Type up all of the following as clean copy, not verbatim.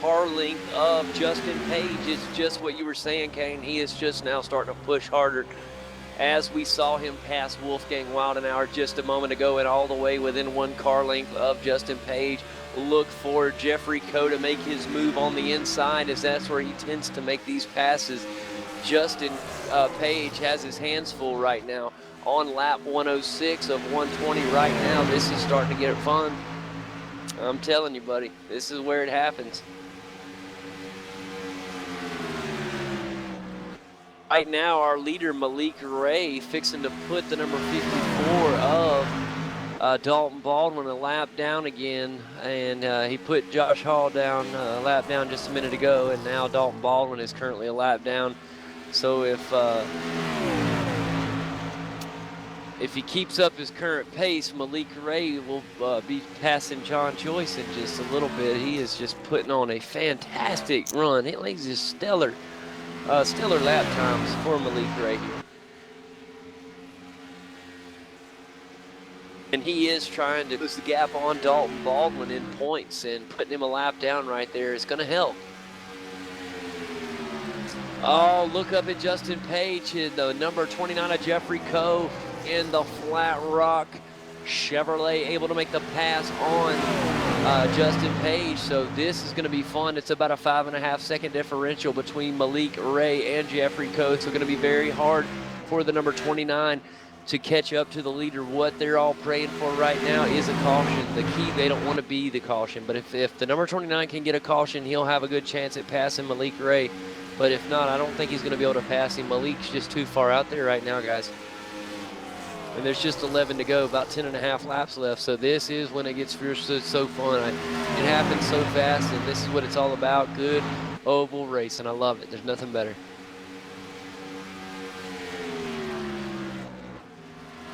car length of Justin Page. It's just what you were saying, Kane. He is just now starting to push harder, as we saw him pass Wolfgang Wildenauer just a moment ago and all the way within 1 car length of Justin Page. Look for Jeffrey Coe to make his move on the inside, as that's where he tends to make these passes. Justin Page has his hands full right now on lap 106 of 120 right now. This is starting to get fun. I'm telling you, buddy, this is where it happens. Right now, our leader, Malik Ray, fixing to put the number 54 of Dalton Baldwin a lap down again. And he put Josh Hall down a lap down just a minute ago, and now Dalton Baldwin is currently a lap down. So if he keeps up his current pace, Malik Ray will be passing John Joyce in just a little bit. He is just putting on a fantastic run. He's just stellar lap times for Malik Ray here. And he is trying to close the gap on Dalton Baldwin in points, and putting him a lap down right there is going to help. Oh, look up at Justin Page, the number 29 of Jeffrey Coe in the Flat Rock Chevrolet, able to make the pass on Justin Page. So this is going to be fun. It's about a 5.5 second differential between Malik Ray and Jeffrey Coe. So going to be very hard for the number 29 to catch up to the leader. What they're all praying for right now is a caution. The key, they don't want to be the caution, but if the number 29 can get a caution, he'll have a good chance at passing Malik Ray. But if not, I don't think he's going to be able to pass him. Malik's just too far out there right now, guys. And there's just 11 to go, about 10.5 laps left. So this is when it gets fierce. It's so fun. It happens so fast, and this is what it's all about. Good oval racing. I love it. There's nothing better.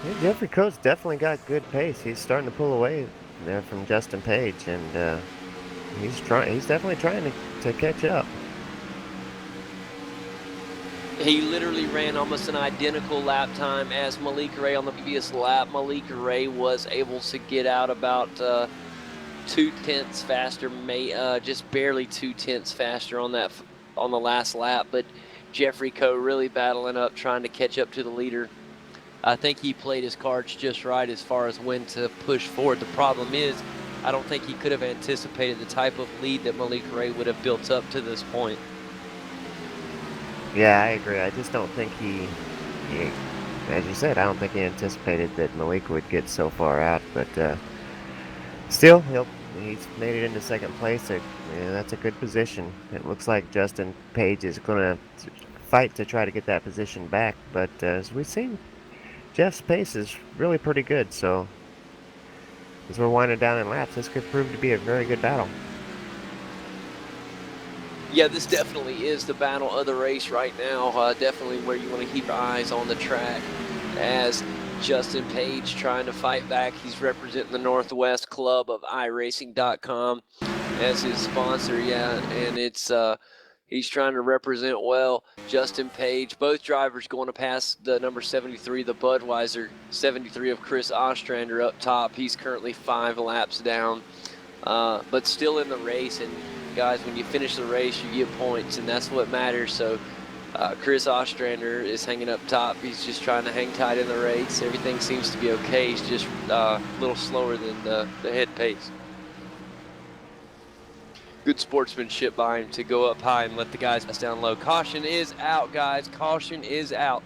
Yeah, Jeffrey Coe's definitely got good pace. He's starting to pull away there from Justin Page, and he's definitely trying to catch up. He literally ran almost an identical lap time as Malik Ray on the previous lap. Malik Ray was able to get out about 0.2 faster, just barely 0.2 faster on the last lap. But Jeffrey Coe really battling up, trying to catch up to the leader. I think he played his cards just right as far as when to push forward. The problem is, I don't think he could have anticipated the type of lead that Malik Ray would have built up to this point. Yeah, I agree. I just don't think he, as you said, I don't think he anticipated that Malik would get so far out. But still, he's made it into second place. That's a good position. It looks like Justin Page is going to fight to try to get that position back. But as we've seen, Jeff's pace is really pretty good. So as we're winding down in laps, this could prove to be a very good battle. Yeah, this definitely is the battle of the race right now. Definitely where you want to keep your eyes on the track, as Justin Page trying to fight back. He's representing the Northwest Club of iRacing.com as his sponsor. Yeah, and it's he's trying to represent well. Justin Page, both drivers going to pass the number 73, the Budweiser 73 of Chris Ostrander up top. He's currently 5 laps down, but still in the race. And guys, when you finish the race, you get points, and that's what matters. So Chris Ostrander is hanging up top. He's just trying to hang tight in the race. Everything seems to be okay. He's just a little slower than the head pace. Good sportsmanship by him to go up high and let the guys pass down low. Caution is out, guys. Caution is out.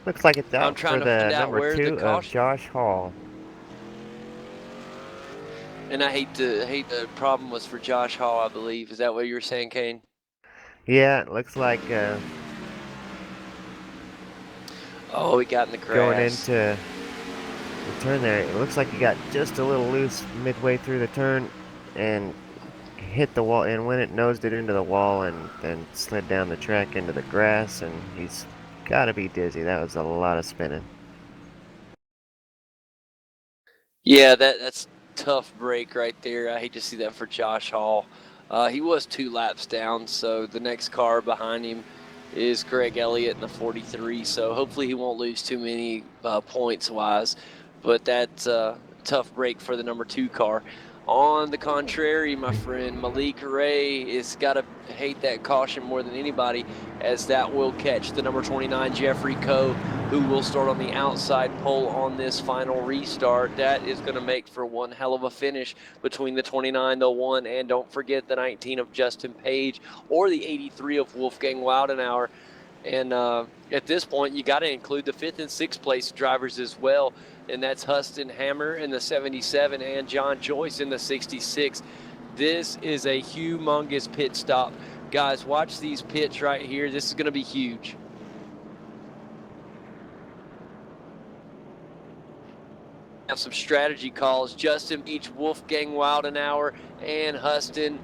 Looks like it's out for the number 2 of Josh Hall. And I hate the problem was for Josh Hall, I believe. Is that what you were saying, Kane? Yeah, it looks like oh, he got in the grass. Going into the turn there, it looks like he got just a little loose midway through the turn and hit the wall, and when it nosed it into the wall and then slid down the track into the grass, and he's got to be dizzy. That was a lot of spinning. Yeah, that's tough break right there. I hate to see that for Josh Hall. He was 2 laps down, so the next car behind him is Greg Elliott in the 43, so hopefully he won't lose too many points-wise, but that's a tough break for the number 2 car. On the contrary, my friend, Malik Ray has got to hate that caution more than anybody, as that will catch the number 29 Jeffrey Coe, who will start on the outside pole on this final restart. That is going to make for one hell of a finish between the 29, the 1, and don't forget the 19 of Justin Page or the 83 of Wolfgang Wildenauer. And at this point, you got to include the 5th and 6th place drivers as well, and that's Huston Hammer in the 77 and John Joyce in the 66. This is a humongous pit stop. Guys, watch these pits right here. This is going to be huge. Have some strategy calls. Justin Beach, Wolfgang Wildenauer, and Huston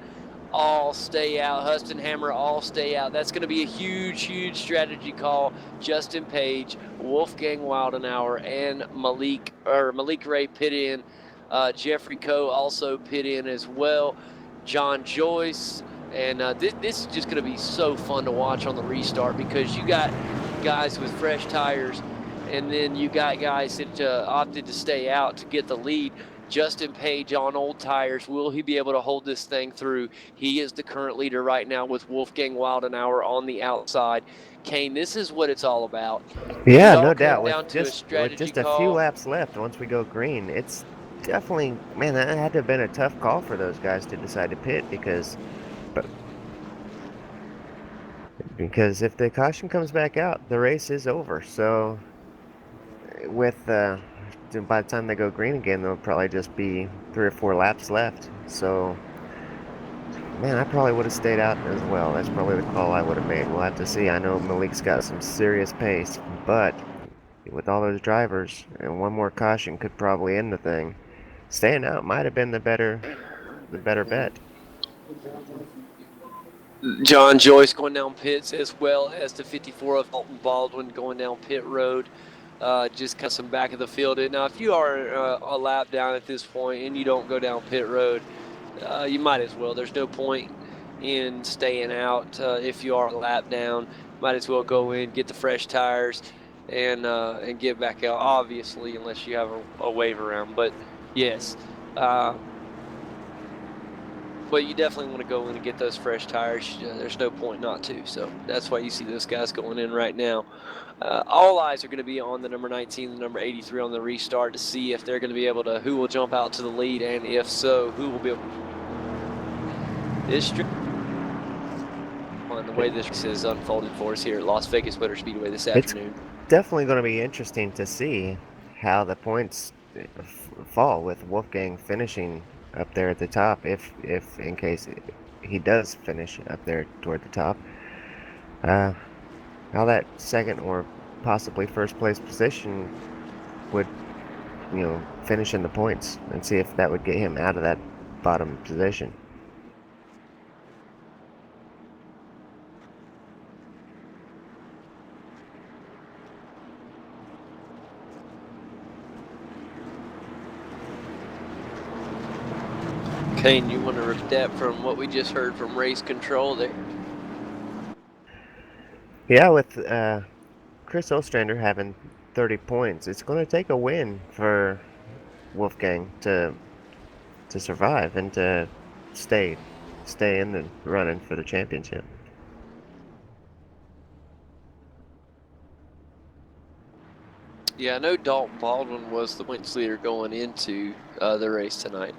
all stay out. Huston Hammer all stay out. That's going to be a huge strategy call. Justin Page, Wolfgang Wildenauer, and Malik Ray pit in. Jeffrey Coe also pit in as well. John Joyce. And this is just going to be so fun to watch on the restart, because you got guys with fresh tires, and then you got guys that opted to stay out to get the lead. Justin Page on old tires. Will he be able to hold this thing through? He is the current leader right now with Wolfgang Wildenauer on the outside. Kane, this is what it's all about. Yeah, It all no comes doubt. down to a strategy with just a few call. laps left, once we go green, it's definitely, man, that had to have been a tough call for those guys to decide to pit, because if the caution comes back out, the race is over. So with by the time they go green again, there'll probably just be 3 or 4 laps left. So, man, I probably would have stayed out as well. That's probably the call I would have made. We'll have to see. I know Malik's got some serious pace, but with all those drivers, and one more caution could probably end the thing. Staying out might have been the better bet. John Joyce going down pits, as well as the 54 of Alton Baldwin going down pit road. Just kind of some back of the field. Now, if you are a lap down at this point and you don't go down pit road, you might as well. There's no point in staying out if you are a lap down. Might as well go in, get the fresh tires, and get back out. Obviously, unless you have a wave around. But yes. But you definitely want to go in and get those fresh tires. There's no point not to. So that's why you see those guys going in right now. All eyes are going to be on the number 19, the number 83 on the restart, to see if they're going to be able to, who will jump out to the lead, and if so, who will be able to. This on the way this is unfolded for us here at Las Vegas Motor Speedway this afternoon. Definitely going to be interesting to see how the points fall, with Wolfgang finishing up there at the top, if in case he does finish up there toward the top. How that second or possibly first place position would, finish in the points, and see if that would get him out of that bottom position. Kane, you want to repeat that from what we just heard from race control there? Yeah, with Chris Ostrander having 30 points, it's going to take a win for Wolfgang to survive and to stay in the running for the championship. Yeah, I know Dalton Baldwin was the points leader going into the race tonight.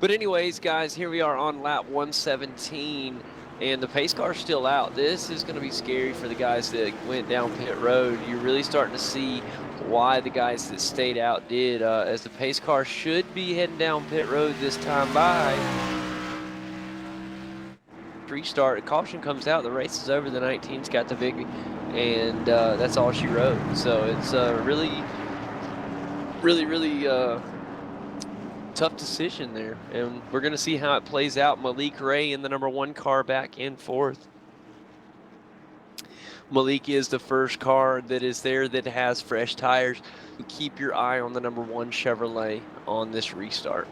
But anyways, guys, here we are on lap 117, and the pace car's still out. This is going to be scary for the guys that went down pit road. You're really starting to see why the guys that stayed out did, as the pace car should be heading down pit road this time by. Restart, caution comes out, the race is over, the 19's got the victory, and that's all she wrote. So it's really tough decision there, and we're going to see how it plays out. Malik Ray in the number 1 car back in 4th. Malik is the first car that is there that has fresh tires. Keep your eye on the number 1 Chevrolet on this restart.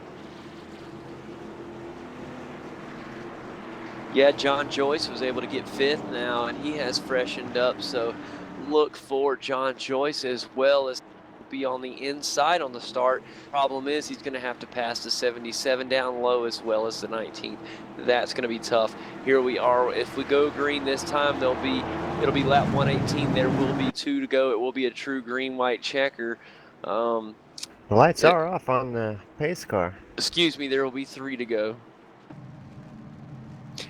Yeah, John Joyce was able to get 5th now, and he has freshened up, so look for John Joyce as well as be on the inside on the start. Problem is, he's going to have to pass the 77 down low as well as the 19. That's going to be tough. Here we are. If we go green this time, it'll be lap 118. There will be 2 to go. It will be a true green-white checker. The lights are off on the pace car. Excuse me, there will be 3 to go.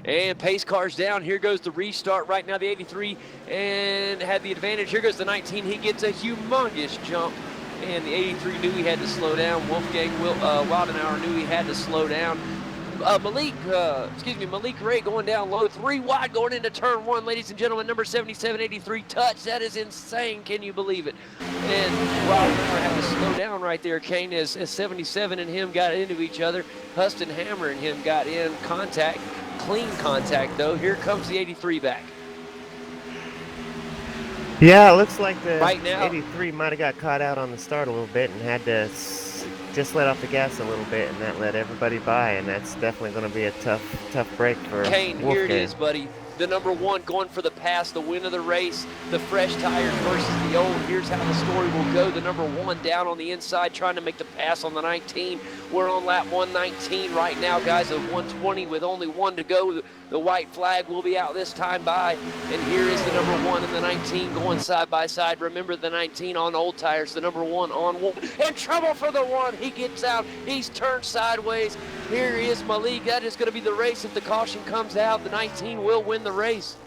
And pace car's down. Here goes the restart right now, the 83, and had the advantage. Here goes the 19. He gets a humongous jump, and the 83 knew he had to slow down. Wolfgang Wildenauer knew he had to slow down. Malik Ray going down low, 3 wide going into turn 1, ladies and gentlemen. Number 7783 touch. That is insane. Can you believe it? And Wildenauer had to slow down right there, Kane, as 77 and him got into each other. Huston Hammer and him got in contact. Clean contact, though. Here comes the 83 back. Yeah, it looks like the right now, 83 might have got caught out on the start a little bit and had to just let off the gas a little bit, and that let everybody by, and that's definitely going to be a tough break for Kane. Wolfgang. Here it is, buddy. The number 1 going for the pass, the win of the race, the fresh tires versus the old. Here's how the story will go. The number 1 down on the inside trying to make the pass on the 19. We're on lap 119 right now, guys, of 120 with only 1 to go. The white flag will be out this time by. And here is the number 1 and the 19 going side by side. Remember the 19 on old tires, the number 1 on 1. In trouble for the 1. He gets out. He's turned sideways. Here is Malik. That is going to be the race. If the caution comes out, the 19 will win the race.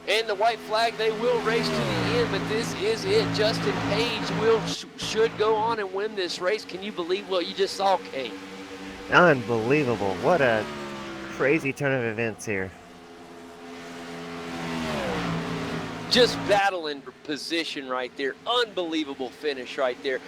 And the white flag, they will race to the end, but this is it. Justin Page should go on and win this race. Can you believe what you just saw, Kate? Unbelievable. What a crazy turn of events here. Just battling for position right there. Unbelievable finish right there.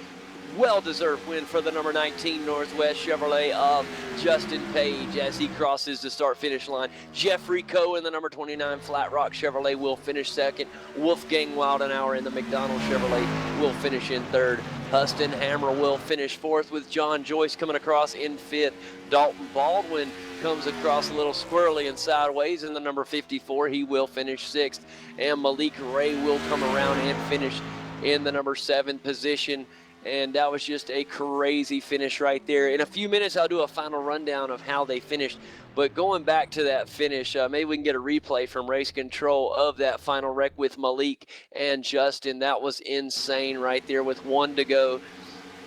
Well-deserved win for the number 19 Northwest Chevrolet of Justin Page as he crosses the start-finish line. Jeffrey Coe in the number 29 Flat Rock Chevrolet will finish second. Wolfgang Wildenauer in the McDonald Chevrolet will finish in third. Huston Hammer will finish fourth with John Joyce coming across in fifth. Dalton Baldwin comes across a little squirrely and sideways in the number 54. He will finish sixth. And Malik Ray will come around and finish in the number 7 position. And that was just a crazy finish right there. In a few minutes, I'll do a final rundown of how they finished. But going back to that finish, maybe we can get a replay from race control of that final wreck with Malik and Justin. That was insane right there with 1 to go.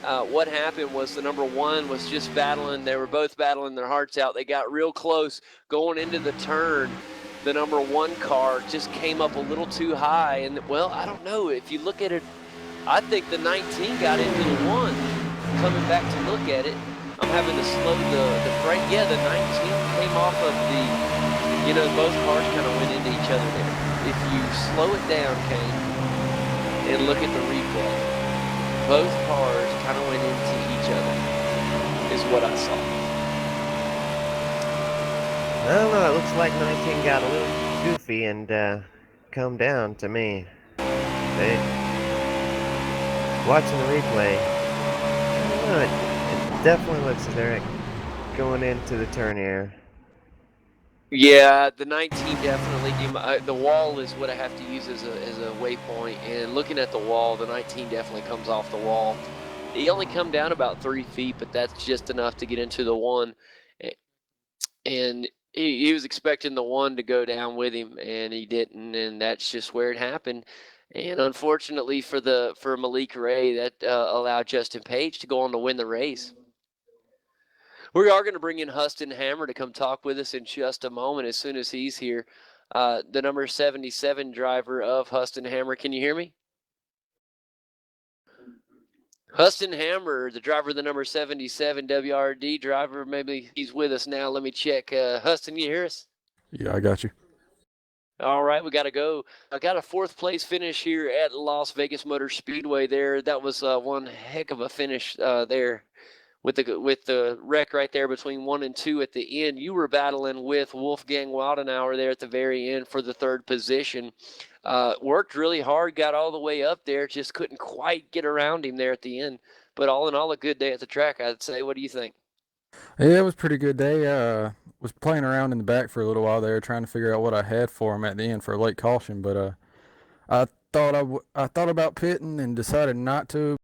What happened was the number 1 was just battling. They were both battling their hearts out. They got real close going into the turn. The number 1 car just came up a little too high. And, well, I don't know. If you look at it, I think the 19 got into the 1. Coming back to look at it, I'm having to slow the brake. Yeah, the 19 came off of the, both cars kind of went into each other there. If you slow it down, Kane, and look at the replay, both cars kind of went into each other, is what I saw. I don't know, it looks like 19 got a little goofy and come down to me. Watching the replay, it definitely looks like they're going into the turn here. Yeah, the 19 definitely. The wall is what I have to use as a waypoint. And looking at the wall, the 19 definitely comes off the wall. He only come down about 3 feet, but that's just enough to get into the 1. And he was expecting the 1 to go down with him, and he didn't. And that's just where it happened. And unfortunately for Malik Ray, that allowed Justin Page to go on to win the race. We are going to bring in Huston Hammer to come talk with us in just a moment as soon as he's here. The number 77 driver of Huston Hammer. Can you hear me? Huston Hammer, the driver of the number 77 WRD driver. Maybe he's with us now. Let me check. Huston, you hear us? Yeah, I got you. All right, we got to go. I got a 4th place finish here at Las Vegas Motor Speedway there. That was one heck of a finish there with the wreck right there between 1 and 2 at the end. You were battling with Wolfgang Wildenauer there at the very end for the 3rd position. Worked really hard, got all the way up there, just couldn't quite get around him there at the end. But all in all, a good day at the track, I'd say. What do you think? Yeah, it was a pretty good day. Was playing around in the back for a little while there, trying to figure out what I had for him at the end for a late caution. But I I thought about pitting and decided not to